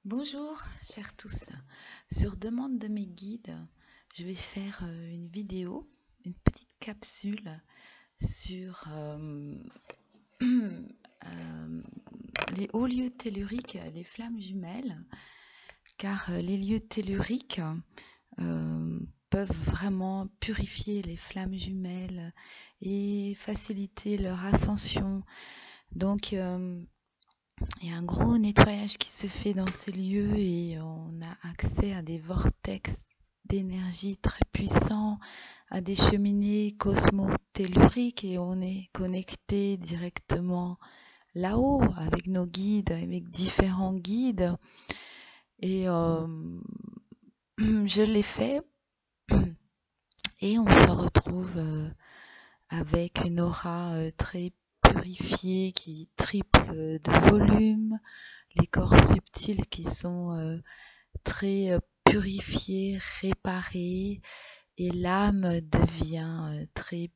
Bonjour, chers tous. Sur demande de mes guides, je vais faire une vidéo, une petite capsule sur les hauts lieux telluriques, les flammes jumelles, car les lieux telluriques peuvent vraiment purifier les flammes jumelles et faciliter leur ascension. Donc, il y a un gros nettoyage qui se fait dans ces lieux et on a accès à des vortex d'énergie très puissants, à des cheminées cosmotelluriques et on est connecté directement là-haut avec nos guides, avec différents guides. Et je l'ai fait et on se retrouve avec une aura très purifiée qui triple de volume, les corps subtils qui sont très purifiés, réparés, et l'âme devient très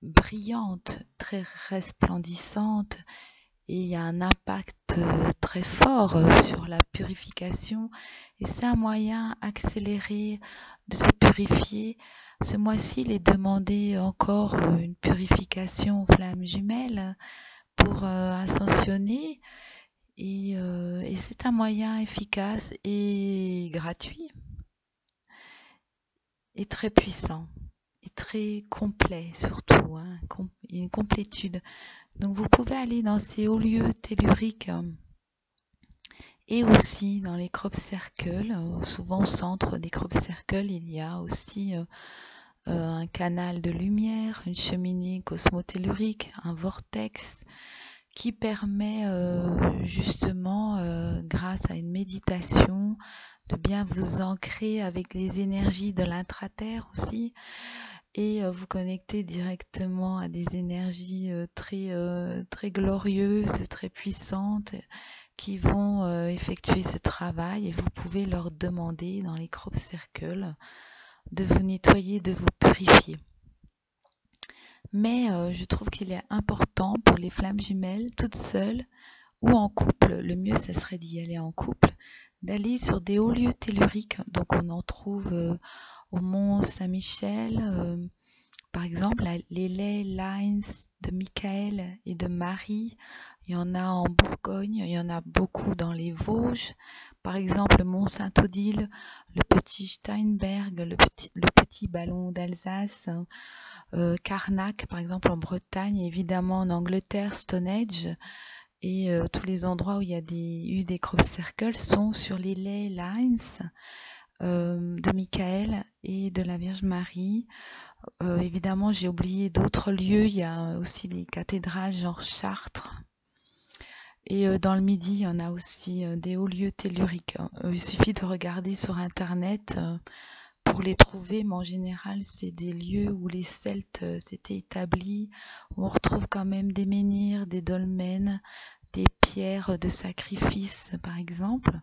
brillante, très resplendissante, et il y a un impact très fort sur la purification, et c'est un moyen accéléré de se purifier. Ce mois-ci, il est demandé encore une purification aux flammes jumelles pour ascensionner. Et c'est un moyen efficace et gratuit et très puissant et très complet surtout, hein, il y a une complétude. Donc vous pouvez aller dans ces hauts lieux telluriques et aussi dans les crop circles. Souvent au centre des crop circles, il y a aussi un canal de lumière, une cheminée cosmotellurique, un vortex qui permet justement, grâce à une méditation, de bien vous ancrer avec les énergies de l'intraterre aussi et vous connecter directement à des énergies très glorieuses, très puissantes qui vont effectuer ce travail et vous pouvez leur demander dans les crop circles de vous nettoyer, de vous purifier. Mais je trouve qu'il est important pour les flammes jumelles, toutes seules ou en couple, le mieux ça serait d'y aller en couple, d'aller sur des hauts lieux telluriques. Donc on en trouve au Mont Saint-Michel, par exemple les ley lines de Michael et de Marie. Il y en a en Bourgogne, il y en a beaucoup dans les Vosges, par exemple le Mont Saint-Odile, le petit Steinberg, le petit ballon d'Alsace, Carnac par exemple en Bretagne, évidemment en Angleterre, Stonehenge. Et tous les endroits où il y a eu des crop circles sont sur les ley lines de Michael et de la Vierge Marie. Évidemment, j'ai oublié d'autres lieux. Il y a aussi les cathédrales genre Chartres. Et dans le Midi, il y en a aussi des hauts lieux telluriques. Il suffit de regarder sur Internet pour les trouver, mais en général, c'est des lieux où les Celtes s'étaient établis, où on retrouve quand même des menhirs, des dolmens, des pierres de sacrifice, par exemple.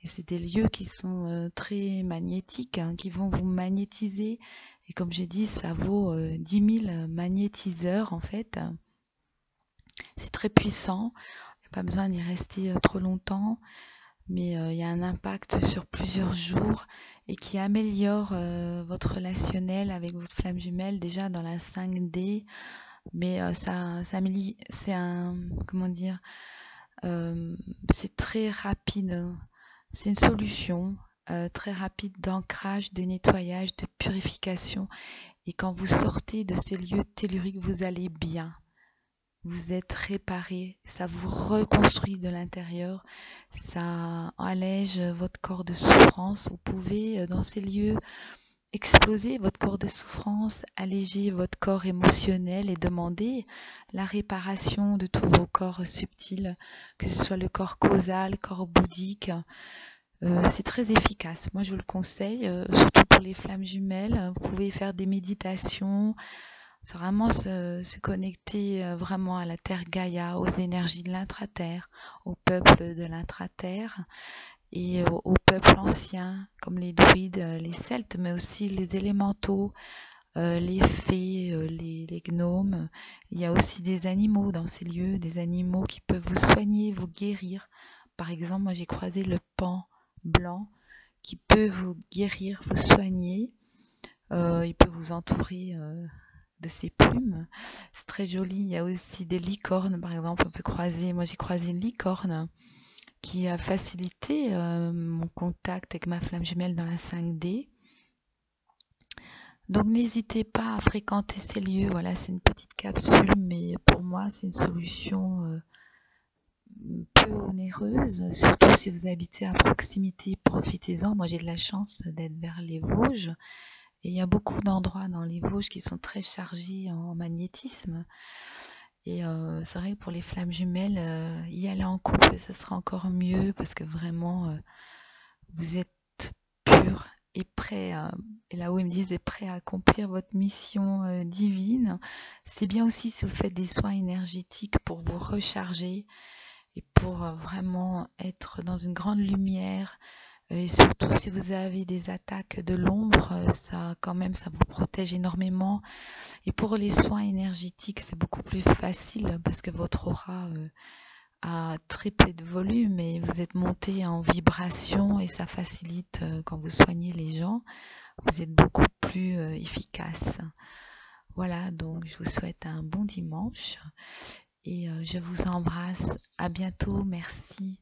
Et c'est des lieux qui sont très magnétiques, hein, qui vont vous magnétiser. Et comme j'ai dit, ça vaut 10 000 magnétiseurs, en fait. C'est très puissant. Il n'y a pas besoin d'y rester trop longtemps. Mais il y a un impact sur plusieurs jours et qui améliore votre relationnel avec votre flamme jumelle déjà dans la 5D. Mais c'est un, comment dire, c'est très rapide. C'est une solution très rapide d'ancrage, de nettoyage, de purification. Et quand vous sortez de ces lieux telluriques, vous allez bien. Vous êtes réparé, ça vous reconstruit de l'intérieur, ça allège votre corps de souffrance. Vous pouvez, dans ces lieux, exploser votre corps de souffrance, alléger votre corps émotionnel et demander la réparation de tous vos corps subtils, que ce soit le corps causal, le corps bouddhique. C'est très efficace. Moi, je vous le conseille, surtout pour les flammes jumelles. Vous pouvez faire des méditations, c'est vraiment se connecter vraiment à la terre Gaïa, aux énergies de l'intraterre, au peuple de l'intraterre et aux peuples anciens comme les druides, les celtes, mais aussi les élémentaux, les fées, les gnomes. Il y a aussi des animaux dans ces lieux, des animaux qui peuvent vous soigner, vous guérir par exemple, moi j'ai croisé le pan blanc qui peut vous guérir, vous soigner. Il peut vous entourer de ses plumes. C'est très joli. Il y a aussi des licornes, par exemple. On peut croiser. Moi, j'ai croisé une licorne qui a facilité mon contact avec ma flamme jumelle dans la 5D. Donc, n'hésitez pas à fréquenter ces lieux. Voilà, c'est une petite capsule, mais pour moi, c'est une solution peu onéreuse. Surtout si vous habitez à proximité, profitez-en. Moi, j'ai de la chance d'être vers les Vosges. Et il y a beaucoup d'endroits dans les Vosges qui sont très chargés en magnétisme. Et c'est vrai que pour les flammes jumelles, y aller en couple, ça sera encore mieux parce que vraiment, vous êtes pur et prêt, et là où ils me disent, est prêt à accomplir votre mission divine. C'est bien aussi si vous faites des soins énergétiques pour vous recharger et pour vraiment être dans une grande lumière. Et surtout si vous avez des attaques de l'ombre, ça quand même ça vous protège énormément. Et pour les soins énergétiques, c'est beaucoup plus facile parce que votre aura a triplé de volume et vous êtes monté en vibration et ça facilite quand vous soignez les gens. Vous êtes beaucoup plus efficace. Voilà, donc je vous souhaite un bon dimanche et je vous embrasse. À bientôt, merci.